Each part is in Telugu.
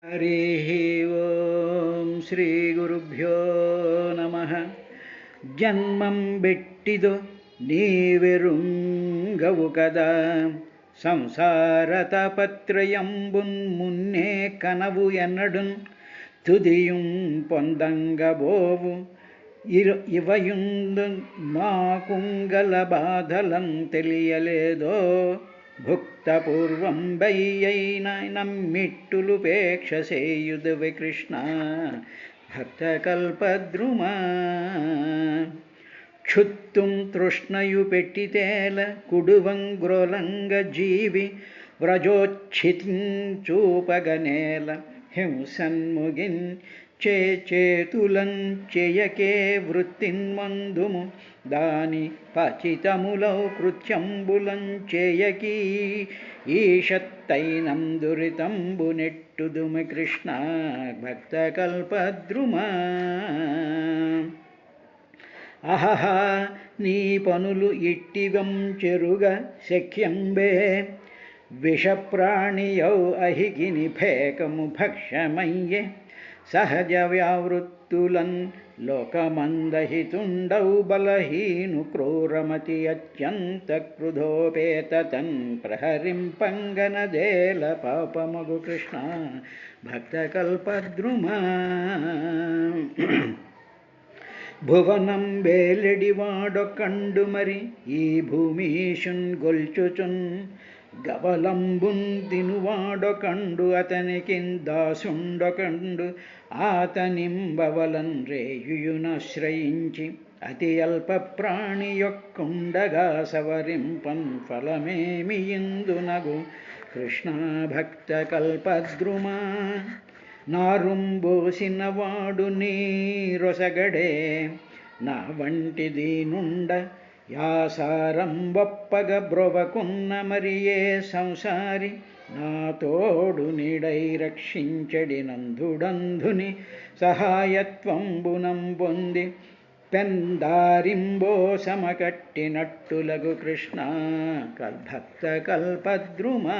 हरिः ओं श्रीगुरुभ्यो नमः जन्मं बेट्टिदो नीवेरुंगवु कदा संसारतापत्रयंबुन् मुन्ने कनवु एन्नडुन् तुदियुं पोंदंगबोवु इवयुंदु नाकुंगल बाधलं तेलियलेदो భుక్తపూర్వం బయ్యైన నమ్మిట్టులుపేక్షసేయుదవి కృష్ణ భక్తకల్పద్రుమా క్షుత్తుం తృష్ణయు పెట్టితేల కుడువంగ్రోలంగ జీవి వ్రజోచ్ఛితిం చూపగనేల హింసన్ముగిన్ చేతులం చేయకే వృత్తిన్మందుము దాని పచితములౌ కృత్యంబులం చేయకీ ఈషత్తైనం దురితంబు నెట్టుదుమి కృష్ణ భక్తకల్పద్రుమా అహహ నీ పనులు ఇట్టివం చెరుగ శక్యంబే విషప్రాణియౌ అహిగిని ఫేకము భక్షమయ్యే సహజ వ్యావృత్తులన్ లోకమందహితుండౌ బలహీను క్రూరమతి అత్యంత క్రుధోపేతన్ ప్రహరింపంగనదేల పాపమగు కృష్ణ భక్తకల్పద్రుమా భువనం వేలెడివాడొకండు మరి ఈ భూమీషున్ గొల్చుచున్ గవలంబున్ తినువాడొకండు అతనికిందాసుండొకండు ఆతనింబవలన్ రేయుయునాశ్రయించి అతి అల్ప ప్రాణి యొక్కుండగా సవరింపన్ ఫలమేమి ఇందునగు కృష్ణ భక్త కల్పద్రుమా నారుంబోసినవాడు నీరొసగడే నా వంటి దీనుండ యాసారం వప్పగ బ్రొవకున్న మరియే సంసారి నా తోడు నీడై రక్షించడి నందుడంధుని సహాయత్వంబునం పొంది పెందారింబో సమకట్టినట్టులగు కృష్ణ భక్త కల్పద్రుమా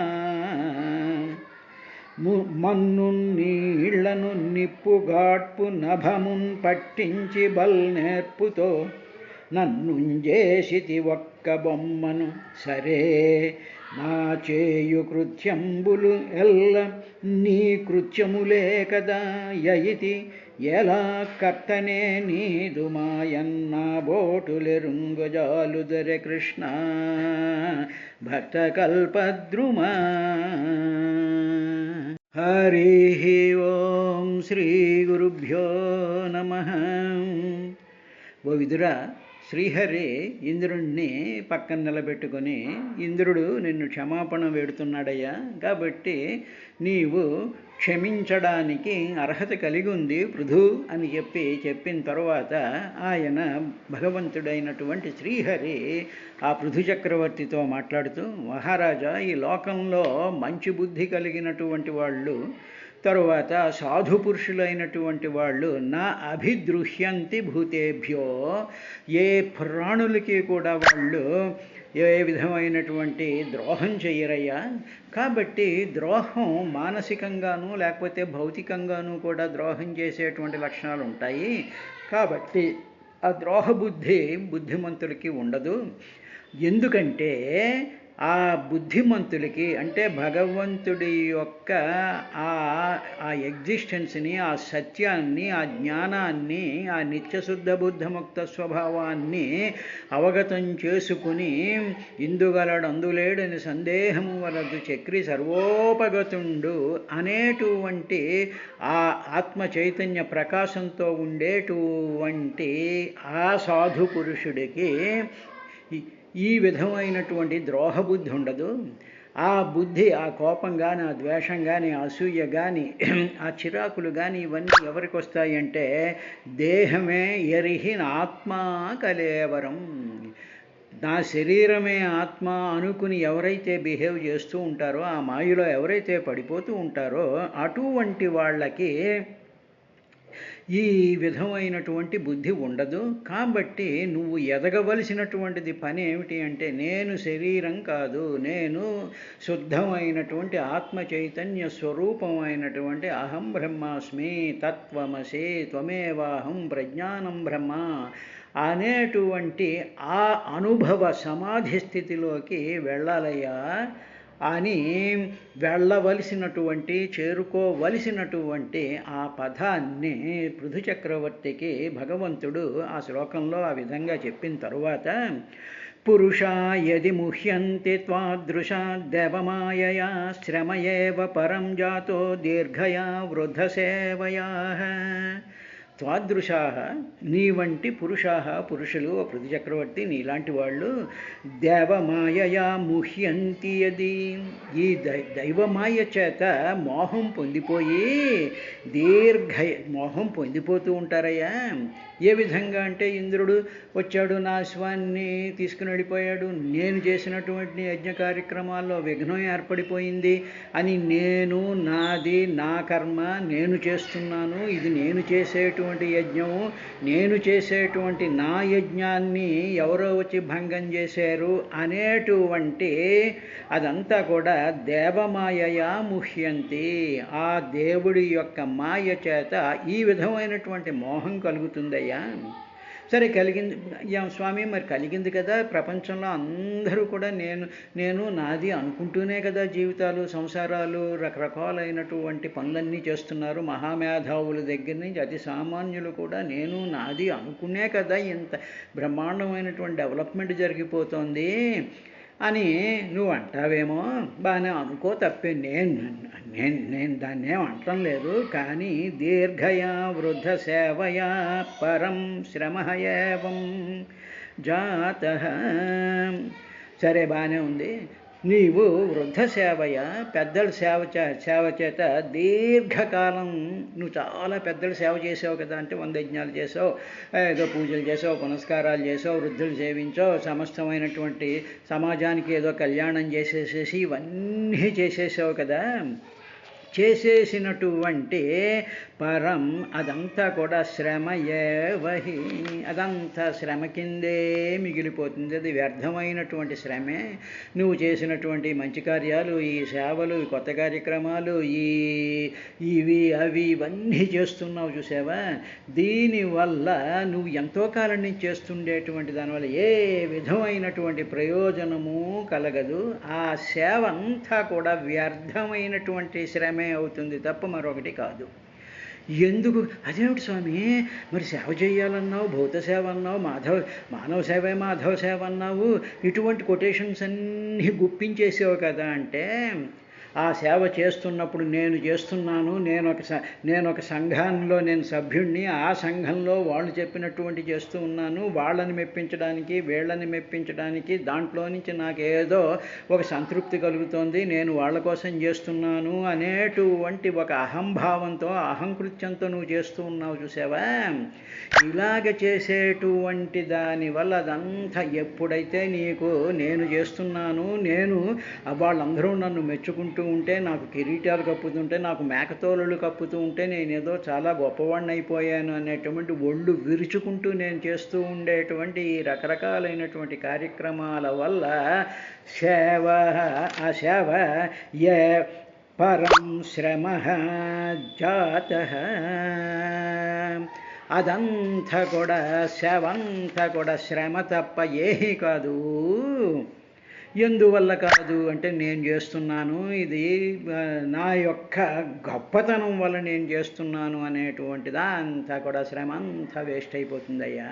మన్ను నీళ్లను నిప్పుగాడ్పు నభమున్ పట్టించి బల్ నేర్పుతో నన్నుంజేసితి ఒక్క బొమ్మను సరే నా చేయు కృత్యంబులు ఎల్ల నీ కృత్యములే కదా యయితి ఎలా కర్తనే నీదు మాయన్నా బోటులెరుంగజాలుదరె కృష్ణ భక్తకల్పద్రుమా హరి ఓం శ్రీ గురుభ్యో నమః. ఓ విదురా, శ్రీహరి ఇంద్రుణ్ణి పక్కన నిలబెట్టుకొని, ఇంద్రుడు నిన్ను క్షమాపణ వేడుతున్నాడయ్యా, కాబట్టి నీవు క్షమించడానికి అర్హత కలిగి ఉంది పృథు అని చెప్పిన తర్వాత ఆయన భగవంతుడైనటువంటి శ్రీహరి ఆ పృథు చక్రవర్తితో మాట్లాడుతూ, మహారాజా, ఈ లోకంలో మంచి బుద్ధి కలిగినటువంటి వాళ్ళు, తరువాత సాధు పురుషులైనటువంటి వాళ్ళు నా అభిదృహ్యంతి భూతేభ్యో, ఏ ప్రాణులకి కూడా వాళ్ళు ఏ విధమైనటువంటి ద్రోహం చెయ్యరయ్యా. కాబట్టి ద్రోహం మానసికంగాను లేకపోతే భౌతికంగాను కూడా ద్రోహం చేసేటువంటి లక్షణాలు ఉంటాయి. కాబట్టి ఆ ద్రోహ బుద్ధి బుద్ధిమంతులకి ఉండదు. ఎందుకంటే ఆ బుద్ధిమంతులకి, అంటే భగవంతుడి యొక్క ఆ ఎగ్జిస్టెన్స్ని, ఆ సత్యాన్ని, ఆ జ్ఞానాన్ని, ఆ నిత్యశుద్ధ బుద్ధముక్త స్వభావాన్ని అవగతం చేసుకుని ఇందుగలడు అందులేడని సందేహము వలదు చక్రి సర్వోపగతుండు అనేటువంటి ఆ ఆత్మ చైతన్య ప్రకాశంతో ఉండేటువంటి ఆ సాధు పురుషుడికి ఈ విధమైనటువంటి ద్రోహబుద్ధి ఉండదు. ఆ బుద్ధి, ఆ కోపం కానీ, ఆ ద్వేషం కానీ, ఆ అసూయ కానీ, ఆ చిరాకులు కానీ ఇవన్నీ ఎవరికి వస్తాయంటే దేహమే ఎరిహి ఆత్మా కలేవరం, నా శరీరమే ఆత్మ అనుకుని ఎవరైతే బిహేవ్ చేస్తూ ఉంటారో, ఆ మాయలో ఎవరైతే పడిపోతూ ఉంటారో అటువంటి వాళ్ళకి ఈ విధమైనటువంటి బుద్ధి ఉండదు. కాబట్టి నువ్వు ఎదగవలసినటువంటిది పని ఏమిటి అంటే, నేను శరీరం కాదు, నేను శుద్ధమైనటువంటి ఆత్మ చైతన్య స్వరూపమైనటువంటి అహం బ్రహ్మాస్మి, తత్వమసి, త్వమేవాహం, ప్రజ్ఞానం బ్రహ్మ అనేటువంటి ఆ అనుభవ సమాధి స్థితిలోకి వెళ్ళాలయ్యా అని వెళ్ళవలసినటువంటి, చేరుకోవలసినటువంటి ఆ పదాన్ని పృథు చక్రవర్తికి భగవంతుడు ఆ శ్లోకంలో ఆ విధంగా చెప్పిన తరువాత, పురుషా యది ముహ్యంతి త్వాదృశా దేవమాయయా శ్రమ ఏవ పరం జాతో దీర్ఘయా వృద్ధ సేవయా. త్వాదృశా, నీ వంటి పురుషులు, పృథు చక్రవర్తి నీలాంటి వాళ్ళు, దేవమాయయా ముహ్యంతి యది, ఈ దైవమాయ చేత మోహం పొందిపోయి మోహం పొందిపోతూ ఉంటారయ్యా. ఏ విధంగా అంటే, ఇంద్రుడు వచ్చాడు, నా అశ్వాన్ని తీసుకుని వెళ్ళిపోయాడు, నేను చేసినటువంటి యజ్ఞ కార్యక్రమాల్లో విఘ్నం ఏర్పడిపోయింది అని, నేను, నాది, నా కర్మ, నేను చేస్తున్నాను, ఇది నేను చేసేటువంటి యజ్ఞము, నేను చేసేటువంటి నా యజ్ఞాన్ని ఎవరో వచ్చి భంగం చేశారు అనేటువంటి అదంతా కూడా దేవమాయయా ముహ్యంతి, ఆ దేవుడి యొక్క మాయ చేత ఈ విధమైనటువంటి మోహం కలుగుతుందయ్యా. సరే, కలిగింది స్వామి, మరి కలిగింది కదా, ప్రపంచంలో అందరూ కూడా నేను నాది అనుకుంటూనే కదా జీవితాలు, సంసారాలు, రకరకాలైనటువంటి పనులన్నీ చేస్తున్నారు. మహామేధావుల దగ్గర నుంచి అతి సామాన్యులు కూడా నేను నాది అనుకునే కదా ఇంత బ్రహ్మాండమైనటువంటి డెవలప్మెంట్ జరిగిపోతుంది అని నువ్వు అంటావేమో. బాగానే అనుకో, తప్పే, నేను దాన్ని ఏం అంటం లేదు. కానీ దీర్ఘయా వృద్ధ సేవయా పరం శ్రమ ఏవం జాతః. సరే, బాగానే ఉంది. నీవు వృద్ధ సేవయ, పెద్దల సేవ చేత దీర్ఘకాలం నువ్వు చాలా పెద్దలు సేవ చేసావు కదా, అంటే 100 యజ్ఞాలు చేసావు, ఏదో పూజలు చేసావు, పునస్కారాలు చేసావు, వృద్ధులు సేవించావు, సమస్తమైనటువంటి సమాజానికి ఏదో కళ్యాణం చేసేసేసి ఇవన్నీ చేసేసావు కదా. చేసేసినటువంటి పరం అదంతా కూడా శ్రమ ఏవహి, అదంతా శ్రమ కిందే మిగిలిపోతుంది. అది వ్యర్థమైనటువంటి శ్రమే. నువ్వు చేసినటువంటి మంచి కార్యాలు, ఈ సేవలు, ఈ కొత్త కార్యక్రమాలు, ఇవి అవి ఇవన్నీ చేస్తున్నావు చూసావా, దీనివల్ల నువ్వు ఎంతో కాలం నుంచి చేస్తుండేటువంటి దానివల్ల ఏ విధమైనటువంటి ప్రయోజనము కలగదు. ఆ సేవ అంతా కూడా వ్యర్థమైనటువంటి శ్రమే అవుతుంది తప్ప మరొకటి కాదు. ఎందుకు? అదేమిటి స్వామి, మరి సేవ చేయాలన్నావు, భౌత సేవ అన్నావు, మానవ సేవే మాధవ సేవ అన్నావు, ఇటువంటి కొటేషన్స్ అన్నీ గుప్పించేసావు కదా అంటే, ఆ సేవ చేస్తున్నప్పుడు నేను చేస్తున్నాను, నేను ఒక సంఘంలో నేను సభ్యుణ్ణి, ఆ సంఘంలో వాళ్ళు చెప్పినటువంటి చేస్తూ ఉన్నాను, వాళ్ళని మెప్పించడానికి వీళ్ళని మెప్పించడానికి దాంట్లో నుంచి నాకేదో ఒక సంతృప్తి కలుగుతోంది, నేను వాళ్ళ కోసం చేస్తున్నాను అనేటువంటి ఒక అహంభావంతో, అహంకృత్యంతో నువ్వు చేస్తూ ఉన్నావు చూసావా. ఇలాగ చేసేటువంటి దానివల్ల అదంతా ఎప్పుడైతే నీకు నేను చేస్తున్నాను, వాళ్ళందరూ నన్ను మెచ్చుకుంటూ ఉంటే, నాకు కిరీటాలు కప్పుతుంటే, నాకు మేకతోలులు కప్పుతూ ఉంటే, నేనేదో చాలా గొప్పవాడిని అయిపోయాను అనేటువంటి ఒళ్ళు విరుచుకుంటూ నేను చేస్తూ ఉండేటువంటి ఈ రకరకాలైనటువంటి కార్యక్రమాల వల్ల ఆ సేవ ఏ పరం శ్రమ జాతః, అదంతా కూడా సేవంతా కూడా శ్రమ తప్ప ఏమీ కాదు. ఎందువల్ల కాదు అంటే, నేను చేస్తున్నాను, ఇది నా యొక్క గొప్పతనం వల్ల నేను చేస్తున్నాను అనేటువంటిదా అంతా కూడా శ్రమ అంతా వేస్ట్ అయిపోతుందయ్యా.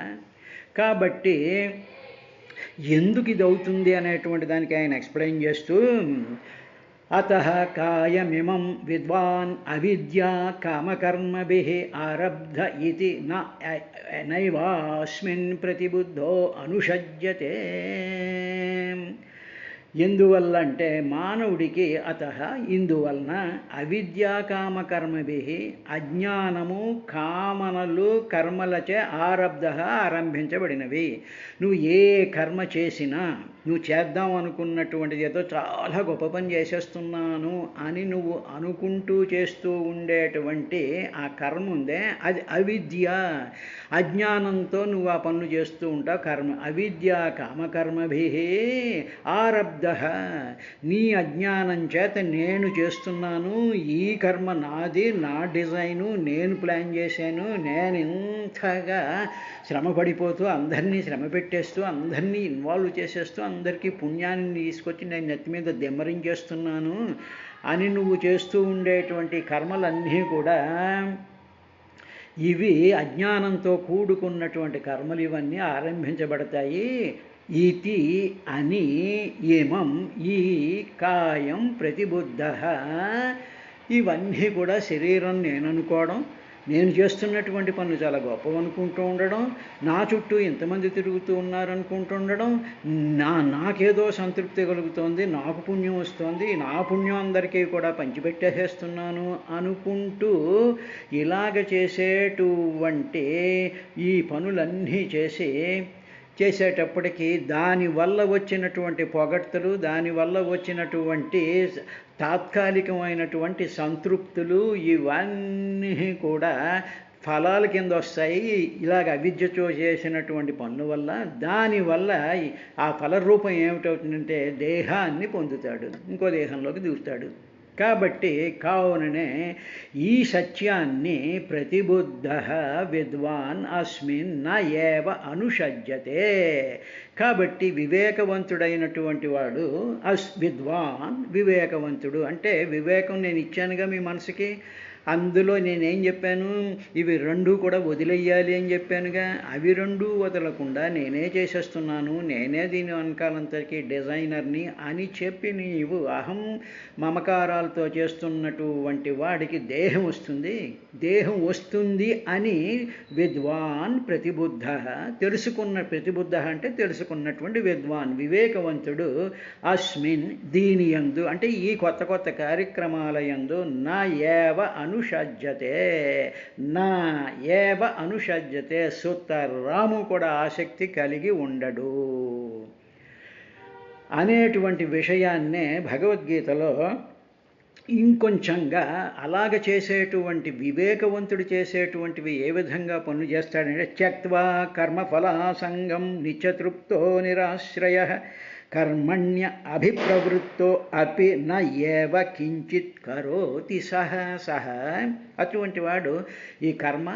కాబట్టి ఎందుకు ఇది అవుతుంది అనేటువంటి దానికి ఆయన ఎక్స్ప్లెయిన్ చేస్తూ, అతః కాయమిమం విద్వాన్ అవిద్యా కామకర్మభిః ఆరబ్ధ ఇతి నైవాస్మిన్ ప్రతిబుద్ధో అనుషజ్యతే. ఎందువల్ల అంటే, మానవుడికి ఇందువలన అవిద్యాకామకర్మభిః, అజ్ఞానము, కామనలు, కర్మలచే ఆరబ్ధ ఆరంభించబడినవి. నువ్వు ఏ కర్మ చేసినా నువ్వు చేద్దాం అనుకున్నటువంటిది ఏదో చాలా గొప్ప పని చేసేస్తున్నాను అని నువ్వు అనుకుంటూ చేస్తూ ఉండేటువంటి ఆ కర్మ ఉందే, అది అవిద్య. అజ్ఞానంతో నువ్వు ఆ పనులు చేస్తూ ఉంటావు. కర్మ అవిద్య కామకర్మభి ఆరబ్ధ. నీ అజ్ఞానం చేత నేను చేస్తున్నాను, ఈ కర్మ నాది, నా డిజైను, నేను ప్లాన్ చేశాను, నేను ఇంతగా శ్రమ పడిపోతూ అందరినీ శ్రమ పెట్టేస్తూ అందరినీ ఇన్వాల్వ్ చేసేస్తూ అందరికీ పుణ్యాన్ని తీసుకొచ్చి నేను నెత్తి మీద దెమ్మరించేస్తున్నాను అని నువ్వు చేస్తూ ఉండేటువంటి కర్మలన్నీ కూడా ఇవి అజ్ఞానంతో కూడుకున్నటువంటి కర్మలు. ఇవన్నీ ఆరంభించబడతాయి. ఇతి అని ఏమం ఈ కాయం ప్రతిబుద్ధ. ఇవన్నీ కూడా శరీరం నేను అనుకోవడం, నేను చేస్తున్నటువంటి పనులు చాలా గొప్పవి అనుకుంటూ ఉండడం, నా చుట్టూ ఇంతమంది తిరుగుతూ ఉన్నారనుకుంటూ ఉండడం, నాకేదో సంతృప్తి కలుగుతోంది, నాకు పుణ్యం వస్తుంది, నా పుణ్యం అందరికీ కూడా పంచిపెట్టేసేస్తున్నాను అనుకుంటూ ఇలాగ చేసేటువంటి ఈ పనులన్నీ చేసేటప్పటికీ దానివల్ల వచ్చినటువంటి పొగడ్తలు, దానివల్ల వచ్చినటువంటి తాత్కాలికమైనటువంటి సంతృప్తులు ఇవన్నీ కూడా ఫలాల కింద వస్తాయి. ఇలాగ అవిద్యతో చేసినటువంటి పనుల వల్ల దానివల్ల ఆ ఫల రూపం ఏమిటవుతుందంటే దేహాన్ని పొందుతాడు, ఇంకో దేహంలోకి దూరుతాడు. కాబట్టి కావుననే ఈ సత్యాన్ని ప్రతిబుద్ధ విద్వాన్ అస్మిన్ న ఏవ అనుషజ్యతే. కాబట్టి వివేకవంతుడైనటువంటి వాడు విద్వాన్, వివేకవంతుడు అంటే వివేకం నేను ఇచ్చానుగా మీ మనసుకి, అందులో నేనేం చెప్పాను, ఇవి రెండూ కూడా వదిలేయాలి అని చెప్పానుగా. అవి రెండూ వదలకుండా నేనే చేసేస్తున్నాను, నేనే దీని వెనకాలంతకి డిజైనర్ని అని చెప్పి నీవు అహం మమకారాలతో చేస్తున్నటువంటి వాడికి దేహం వస్తుంది అని విద్వాన్ ప్రతిబుద్ధ, ప్రతిబుద్ధ అంటే తెలుసుకున్నటువంటి విద్వాన్ వివేకవంతుడు అస్మిన్ దీని యందు అంటే ఈ కొత్త కొత్త కార్యక్రమాల యందు నా ఏవ అనుషజ్యతే, నా ఏవ అనుషజ్యతే. సుతరాము కూడా ఆసక్తి కలిగి ఉండడు అనేటువంటి విషయాన్నే భగవద్గీతలో ఇంకొంచెంగా అలాగ చేసేటువంటి వివేకవంతుడు చేసేటువంటివి ఏ విధంగా పనులు చేస్తాడంటే త్యక్త్వా కర్మఫలాసంగం నిత్యతృప్తో నిరాశ్రయ కర్మణ్య అభిప్రవృత్తో అపి న ఏవ కించిత్ కరోతి సహ. అటువంటి వాడు ఈ కర్మ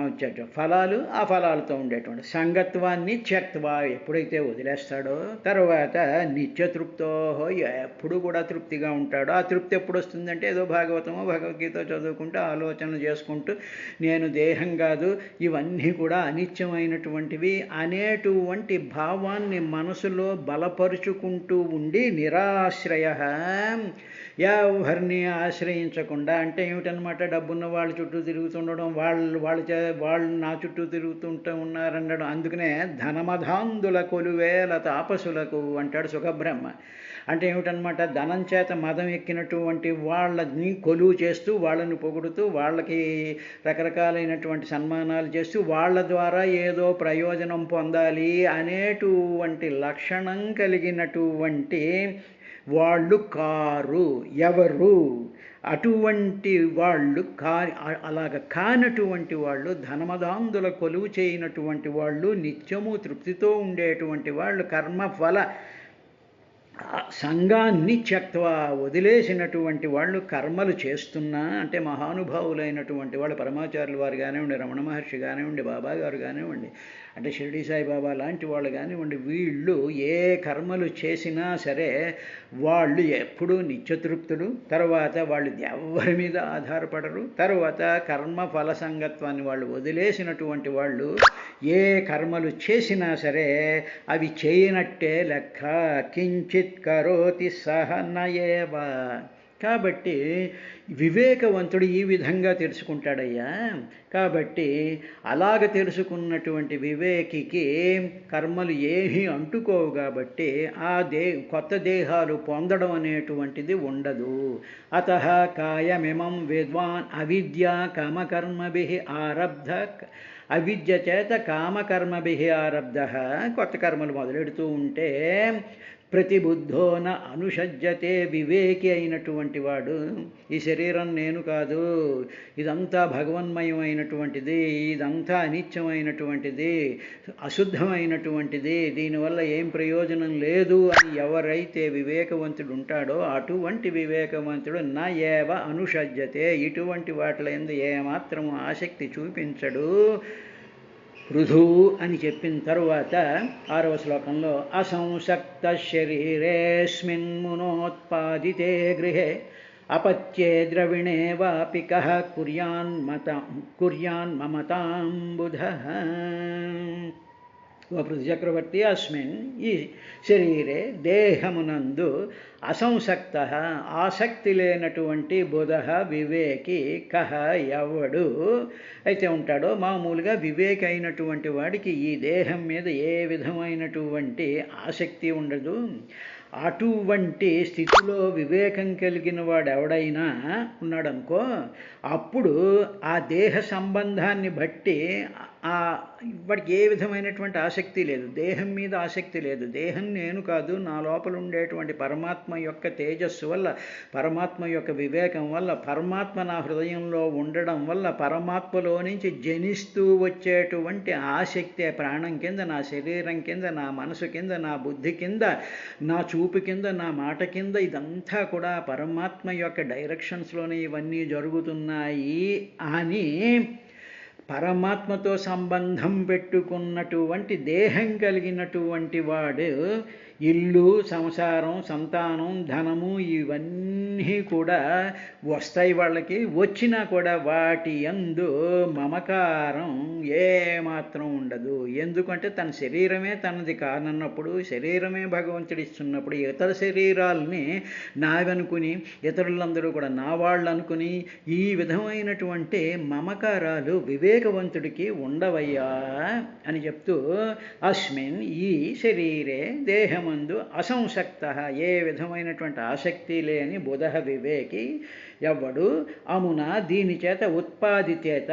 వచ్చేట ఫలాలు, ఆ ఫలాలతో ఉండేటువంటి సంగత్వాన్ని త్యక్త్వా ఎప్పుడైతే వదిలేస్తాడో తర్వాత నిత్యతృప్తో ఎప్పుడు కూడా తృప్తిగా ఉంటాడో. ఆ తృప్తి ఎప్పుడు వస్తుందంటే ఏదో భాగవతమో భగవద్గీత చదువుకుంటూ ఆలోచనలు చేసుకుంటూ నేను దేహం కాదు, ఇవన్నీ కూడా అనిత్యమైనటువంటివి అనేటువంటి భావాన్ని మనసులో బలపరుచుకుంటూ ఉండి నిరాశ్రయ, ఎవరిని ఆశ్రయించకుండా. అంటే ఏమిటనమాట, డబ్బున్న వాళ్ళ చుట్టూ తిరుగుతుండడం, వాళ్ళు నా చుట్టూ తిరుగుతుంటూ ఉన్నారనడం. అందుకనే ధనమధాంధుల కొలువేల తాపసులకు అంటాడు సుఖబ్రహ్మ. అంటే ఏమిటనమాట, ధనం చేత మదం ఎక్కినటువంటి వాళ్ళని కొలువు చేస్తూ, వాళ్ళని పొగుడుతూ, వాళ్ళకి రకరకాలైనటువంటి సన్మానాలు చేస్తూ వాళ్ళ ద్వారా ఏదో ప్రయోజనం పొందాలి అనేటువంటి లక్షణం కలిగినటువంటి వాళ్ళు కారు. ఎవరు అటువంటి వాళ్ళు అలాగ కానటువంటి వాళ్ళు, ధనమదాంధుల కొలువు చేయనటువంటి వాళ్ళు, నిత్యము తృప్తితో ఉండేటువంటి వాళ్ళు, కర్మఫల సంఘాన్ని త్యక్త్వా వదిలేసినటువంటి వాళ్ళు, కర్మలు చేస్తున్నా అంటే మహానుభావులైనటువంటి వాళ్ళు, పరమాచార్యుల వారు కానివ్వండి, రమణ మహర్షి కానివ్వండి, బాబా గారు కానివ్వండి, అంటే షిరిడి సాయిబాబా లాంటి వాళ్ళు కానివ్వండి, వీళ్ళు ఏ కర్మలు చేసినా సరే వాళ్ళు ఎప్పుడూ నిత్యతృప్తులు. తర్వాత వాళ్ళు ఎవరి మీద ఆధారపడరు. తర్వాత కర్మ ఫల సంగత్వాన్ని వాళ్ళు వదిలేసినటువంటి వాళ్ళు ఏ కర్మలు చేసినా సరే అవి చేయనట్టే లెక్క. కించిత్ కరోతి సహ నయేవ, కాబట్టి వివేకవంతుడు ఈ విధంగా తెలుసుకుంటాడయ్యా. కాబట్టి అలాగ తెలుసుకున్నటువంటి వివేకికి కర్మలు ఏమీ అంటుకోవు కాబట్టి ఆ కొత్త దేహాలు పొందడం అనేటువంటిది ఉండదు. అతః కాయమిమం విద్వాన్ అవిద్యా కామకర్మభిః ఆరబ్ధ, అవిద్య చేత కామకర్మభి ఆరబ్ధ, కొత్త కర్మలు మొదలెడుతూ ఉంటే ప్రతిబుద్ధో న అనుషజ్యతే, వివేకి అయినటువంటి వాడు ఈ శరీరం నేను కాదు, ఇదంతా భగవన్మయమైనటువంటిది, ఇదంతా అనిత్యమైనటువంటిది, అశుద్ధమైనటువంటిది, దీనివల్ల ఏం ప్రయోజనం లేదు అని ఎవరైతే వివేకవంతుడు ఉంటాడో అటువంటి వివేకవంతుడు నా ఏవ అనుషజ్యతే, ఇటువంటి వాటిలో ఎందు ఏమాత్రము ఆసక్తి చూపించడు. పృథు అని చెప్పిన తరువాత 6వ శ్లోకంలో అసంసక్త శరీరేస్మిన్ మునోత్పాదితే గృహే అపత్యే ద్రవిణే వాపి కః కుర్యాన్ మమతాం బుధః. ఓ పృథు చక్రవర్తి, అస్మిన్ ఈ శరీరే దేహమునందు అసంసక్త ఆసక్తి లేనటువంటి బుధః వివేకి కహ ఎవడు అయితే ఉంటాడో, మామూలుగా వివేకి అయినటువంటి వాడికి ఈ దేహం మీద ఏ విధమైనటువంటి ఆసక్తి ఉండదు. అటువంటి స్థితిలో వివేకం కలిగిన వాడు ఎవడైనా ఉన్నాడనుకో, అప్పుడు ఆ దేహ సంబంధాన్ని బట్టి వాడికి ఏ విధమైనటువంటి ఆసక్తి లేదు, దేహం మీద ఆసక్తి లేదు. దేహం నేను కాదు, నా లోపల ఉండేటువంటి పరమాత్మ యొక్క తేజస్సు వల్ల, పరమాత్మ యొక్క వివేకం వల్ల, పరమాత్మ నా హృదయంలో ఉండడం వల్ల, పరమాత్మలో నుంచి జనిస్తూ వచ్చేటువంటి ఆసక్తి ప్రాణం కింద, నా శరీరం కింద, నా మనసు కింద, నా బుద్ధి కింద, నా చూపు కింద, నా మాట కింద, ఇదంతా కూడా పరమాత్మ యొక్క డైరెక్షన్స్లోనే ఇవన్నీ జరుగుతున్నాయి అని పరమాత్మతో సంబంధం పెట్టుకున్నటువంటి దేహం కలిగినటువంటి వాడు ఇల్లు, సంసారం, సంతానం, ధనము ఇవన్నీ కూడా వస్తాయి వాళ్ళకి. వచ్చినా కూడా వాటి యందు మమకారం ఏమాత్రం ఉండదు. ఎందుకంటే తన శరీరమే తనది కానన్నప్పుడు, శరీరమే భగవంతుడు ఇస్తున్నప్పుడు ఇతర శరీరాలని నావనుకుని, ఇతరులందరూ కూడా నా వాళ్ళు అనుకుని ఈ విధమైనటువంటి మమకారాలు వివేకవంతుడికి ఉండవయ్యా అని చెప్తూ, అస్మిన్ ఈ శరీరే దేహం మందు అసంసక్త ఏ విధమైనటువంటి ఆసక్తి లేని బుధ వివేకి ఎవడు అమున దీని చేత ఉత్పాది చేత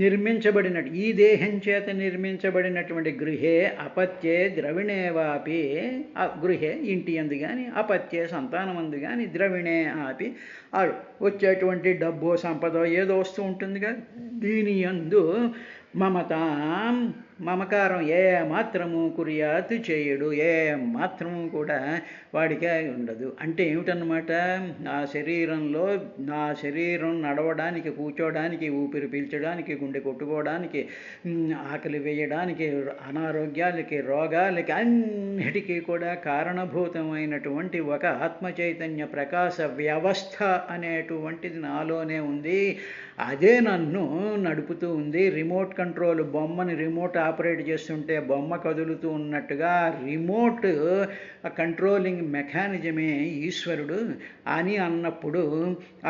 నిర్మించబడినట్టు, ఈ దేహం చేత నిర్మించబడినటువంటి గృహే అపత్యే ద్రవిణేవాపి, గృహే ఇంటి అందు కానీ, అపత్యే సంతానం అందు కానీ, ద్రవిణే ఆపి వచ్చేటువంటి డబ్బు సంపద ఏదో వస్తూ ఉంటుందిగా, దీని యందు మమతాం మమకారం ఏ మాత్రము కుర్యాత్ చేయడు, ఏ మాత్రము కూడా వాడికి ఉండదు. అంటే ఏమిటన్నమాట, నా శరీరంలో, నా శరీరం నడవడానికి, కూర్చోడానికి, ఊపిరి పీల్చడానికి, గుండె కొట్టుకోవడానికి, ఆకలి వేయడానికి, అనారోగ్యాలకి, రోగాలకి అన్నిటికీ కూడా కారణభూతమైనటువంటి ఒక ఆత్మచైతన్య ప్రకాశ వ్యవస్థ అనేటువంటిది నాలోనే ఉంది. అదే నన్ను నడుపుతూ ఉంది. రిమోట్ కంట్రోల్ బొమ్మని రిమోట్ ఆపరేట్ చేస్తుంటే బొమ్మ కదులుతూ ఉన్నట్టుగా రిమోట్ కంట్రోలింగ్ మెకానిజమే ఈశ్వరుడు అని అన్నప్పుడు,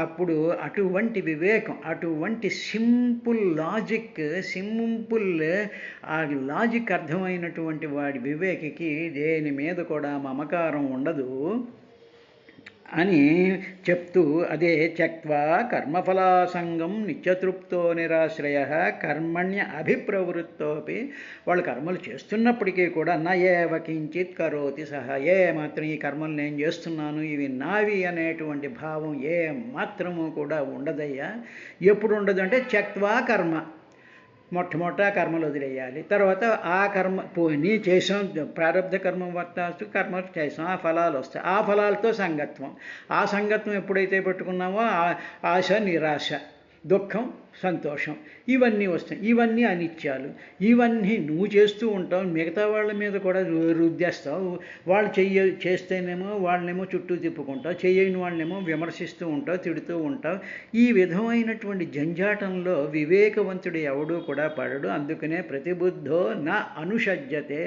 అప్పుడు అటువంటి వివేకం, అటువంటి సింపుల్ లాజిక్, సింపుల్ ఆ లాజిక్ అర్థమైనటువంటి వాడి వివేకికి దేని మీద కూడా మమకారం ఉండదు అని చెప్తూ, అదే త్యక్త్వా కర్మఫలాసంగం నిత్యతృప్తో నిరాశ్రయ కర్మణ్య అభిప్రవృత్తోపి, వాళ్ళు కర్మలు చేస్తున్నప్పటికీ కూడా నా ఏవ కించిత్ కరోతి సహ, ఏ మాత్రం ఈ కర్మలు నేను చేస్తున్నాను, ఇవి నావి అనేటువంటి భావం ఏ మాత్రము కూడా ఉండదయ్యా. ఎప్పుడు ఉండదు అంటే త్యక్త్వా కర్మ, మొట్టమొదట కర్మలు వదిలేయాలి. తర్వాత ఆ కర్మ పోయి చేసాం, ప్రారబ్ధ కర్మ వర్తాస్తు, కర్మ చేసాం, ఆ ఫలాలు వస్తాయి. ఆ ఫలాలతో సంగత్వం, ఆ సంగత్వం ఎప్పుడైతే పెట్టుకున్నామో ఆశ, నిరాశ, దుఃఖం, సంతోషం ఇవన్నీ వస్తాయి. ఇవన్నీ అనిత్యాలు. ఇవన్నీ నువ్వు చేస్తూ ఉంటావు, మిగతా వాళ్ళ మీద కూడా రుద్దేస్తావు. వాళ్ళు చేస్తేనేమో వాళ్ళనేమో చుట్టూ తిప్పుకుంటావు, చెయ్యని వాళ్ళనేమో విమర్శిస్తూ ఉంటావు, తిడుతూ ఉంటావు. ఈ విధమైనటువంటి జంజాటంలో వివేకవంతుడు ఎవడూ కూడా పడడు. అందుకనే ప్రతిబుద్ధో నా అనుషజ్యతే,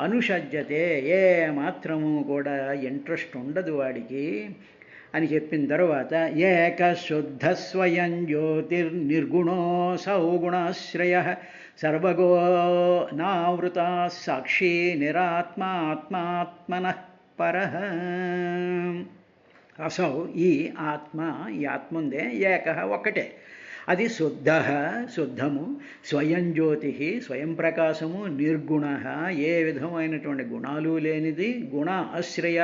అనుషజ్యతే, ఏ మాత్రము కూడా ఇంట్రెస్ట్ ఉండదు వాడికి అని చెప్పిన తర్వాత ఏక శుద్ధ స్వయం జ్యోతిర్నిర్గుణో సౌగుణాశ్రయ సర్వగో నావృత సాక్షి నిరాత్మాత్మాత్మనః పరః. అసౌ ఈ ఆత్మ, ఈ ఆత్మ ఉందే ఏక ఒక్కటే, అది శుద్ధము, స్వయం జ్యోతి స్వయం ప్రకాశము, నిర్గుణ ఏ విధమైనటువంటి గుణాలు లేనిది, గుణ ఆశ్రయ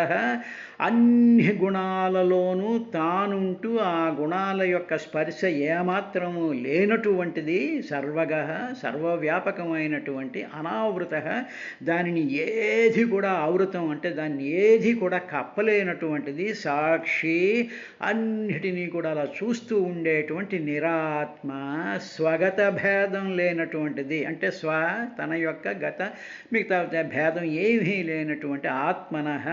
అన్ని గుణాలలోనూ తానుంటూ ఆ గుణాల యొక్క స్పర్శ ఏమాత్రము లేనటువంటిది, సర్వవ్యాపకమైనటువంటి, అనావృత దానిని ఏది కూడా ఆవృతం అంటే దాన్ని ఏది కూడా కప్పలేనటువంటిది, సాక్షి అన్నిటినీ కూడా అలా చూస్తూ ఉండేటువంటి ఆత్మ, స్వగత భేదం లేనటువంటిది అంటే తన యొక్క గత మిగతా భేదం ఏమీ లేనటువంటి ఆత్మనః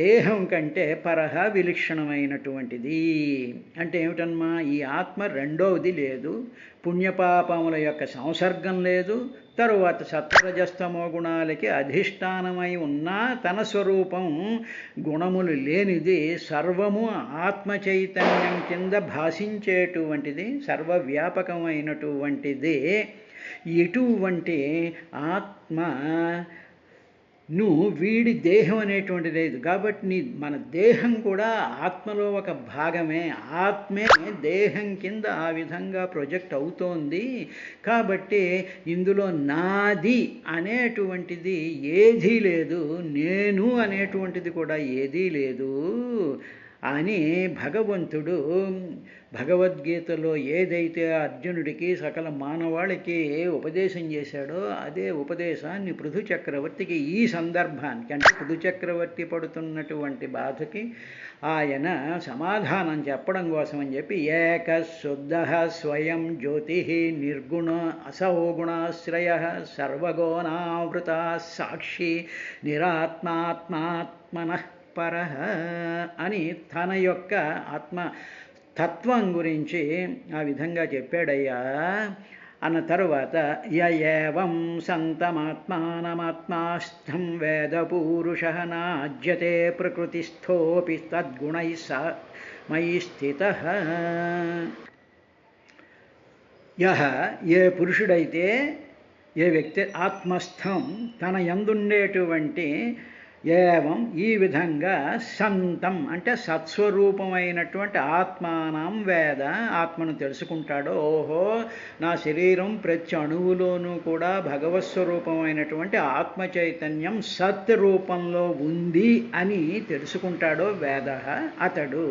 దేహం కంటే పరహ విలక్షణమైనటువంటిది. అంటే ఏమిటమ్మా, ఈ ఆత్మ రెండవది లేదు, పుణ్యపాపముల యొక్క సంసర్గం లేదు, తరువాత సత్వరజస్తమో గుణాలకి అధిష్టానమై ఉన్న తన స్వరూపం గుణములు లేనిది, సర్వము ఆత్మ చైతన్యం కింద భాషించేటువంటిది, సర్వవ్యాపకమైనటువంటిది. ఇటువంటి ఆత్మ వీడి దేహం అనేటువంటిది లేదు కాబట్టి మన దేహం కూడా ఆత్మలో ఒక భాగమే, ఆత్మే దేహం కింద ఆ విధంగా ప్రొజెక్ట్ అవుతోంది. కాబట్టి ఇందులో నాది అనేటువంటిది ఏదీ లేదు, నేను అనేటువంటిది కూడా ఏదీ లేదు అని భగవంతుడు భగవద్గీతలో ఏదైతే అర్జునుడికి సకల మానవాళికి ఉపదేశం చేశాడో అదే ఉపదేశాన్ని పృథు చక్రవర్తికి ఈ సందర్భానికి అంటే పృథు చక్రవర్తి పడుతున్నటువంటి బాధకి ఆయన సమాధానం చెప్పడం కోసమని చెప్పి ఏక శుద్ధ స్వయం జ్యోతి నిర్గుణ అసౌగుణాశ్రయ సర్వగోణావృత సాక్షి నిరాత్మాత్మాత్మనః పరః అని తన యొక్క ఆత్మ తత్వం గురించి ఆ విధంగా చెప్పాడయ్యా. అన్న తరువాత ఏవం సంతమాత్మానమాత్మాస్థం వేదపూరుషః నాజ్యతే ప్రకృతిస్థోపి తద్గుణైః మయి స్థితః. ఏ పురుషుడైతే, ఏ వ్యక్తి ఆత్మస్థం తన యందుండేటువంటి ఏవం ఈ విధంగా సంతం అంటే సత్స్వరూపమైనటువంటి ఆత్మానం వేద ఆత్మను తెలుసుకుంటాడో, ఓహో నా శరీరం ప్రతి అణువులోనూ కూడా భగవత్స్వరూపమైనటువంటి ఆత్మ చైతన్యం సత్ రూపంలో ఉంది అని తెలుసుకుంటాడో వేద అతడు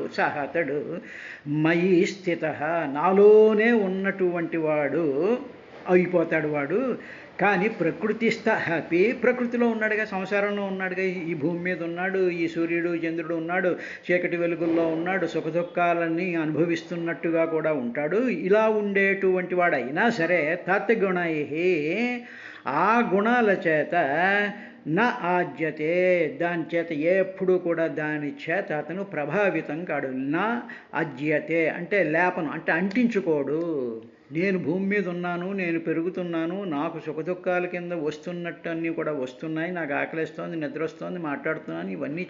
మయి స్థిత నాలోనే ఉన్నటువంటి వాడు అయిపోతాడు వాడు. కానీ ప్రకృతిస్థ హ్యాపీ ప్రకృతిలో ఉన్నాడుగా, సంసారంలో ఉన్నాడుగా, ఈ భూమి మీద ఉన్నాడు, ఈ సూర్యుడు చంద్రుడు ఉన్నాడు, చీకటి వెలుగుల్లో ఉన్నాడు, సుఖదుఖాలన్నీ అనుభవిస్తున్నట్టుగా కూడా ఉంటాడు. ఇలా ఉండేటువంటి వాడైనా సరే తత్గుణై ఆ గుణాల చేత నా ఆజ్యతే దాని చేత ఎప్పుడు కూడా దాని చేత అతను ప్రభావితం కాడు. నా ఆజ్యతే అంటే లేపనం అంటే అంటించుకోడు. నేను భూమి మీద ఉన్నాను, నేను పెరుగుతున్నాను, నాకు సుఖదుఖాల కింద వస్తున్నట్టు అన్నీ కూడా వస్తున్నాయి, నాకు ఆకలిస్తోంది, నిద్ర వస్తోంది, మాట్లాడుతున్నాను, ఇవన్నీ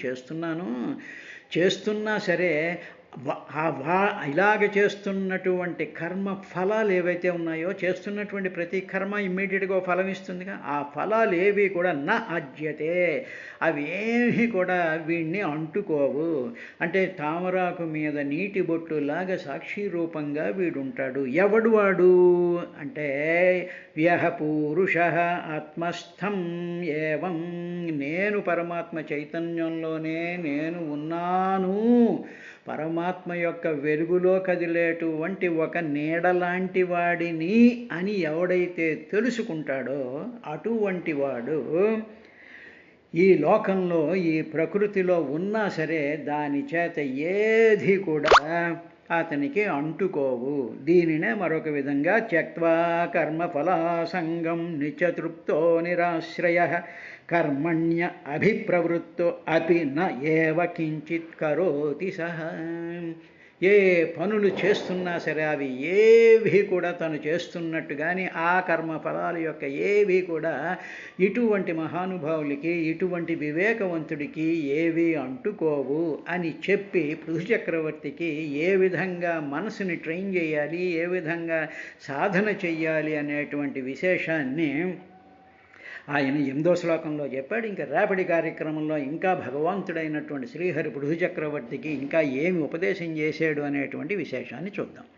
చేస్తున్నా సరే ఇలాగ చేస్తున్నటువంటి కర్మ ఫలాలు ఏవైతే ఉన్నాయో, చేస్తున్నటువంటి ప్రతి కర్మ ఇమ్మీడియట్గా ఫలం ఇస్తుందిగా, ఆ ఫలాలు ఏవి కూడా నా ఆజ్యతే అవి ఏమీ కూడా వీడిని అంటుకోవు. అంటే తామరాకు మీద నీటి బొట్టులాగా సాక్షి రూపంగా వీడుంటాడు. ఎవడు వాడు అంటే యః పురుషః ఆత్మస్థం ఏవం నేను పరమాత్మ చైతన్యంలోనే నేను ఉన్నాను, పరమాత్మ యొక్క వెలుగులో కదిలేటువంటి ఒక నీడలాంటి వాడిని అని ఎవడైతే తెలుసుకుంటాడో అటువంటి వాడు ఈ లోకంలో ఈ ప్రకృతిలో ఉన్నా సరే దాని చేత ఏది కూడా అతనికి అంటుకోవు. దీనినే మరొక విధంగా త్యక్త్వా కర్మఫలాసంగం నిత్యతృప్తో నిరాశ్రయ కర్మణ్య అభిప్రవృత్తో అపి న ఏవ కించిత్ కరోతి సహ. ఏ పనులు చేస్తున్నా సరే అవి ఏవి కూడా తను చేస్తున్నట్టు కానీ ఆ కర్మ ఫలాల యొక్క ఏవి కూడా ఇటువంటి మహానుభావులకి ఇటువంటి వివేకవంతుడికి ఏవి అంటుకోవు అని చెప్పి పృథు చక్రవర్తికి ఏ విధంగా మనసుని ట్రైన్ చేయాలి, ఏ విధంగా సాధన చెయ్యాలి అనేటువంటి విశేషాన్ని ఆయన 8వ శ్లోకంలో చెప్పాడు. ఇంకా రేపటి కార్యక్రమంలో ఇంకా భగవంతుడైనటువంటి శ్రీహరి పృథు చక్రవర్తికి ఇంకా ఏమి ఉపదేశం చేశాడు అనేటువంటి విశేషాన్ని చూద్దాం.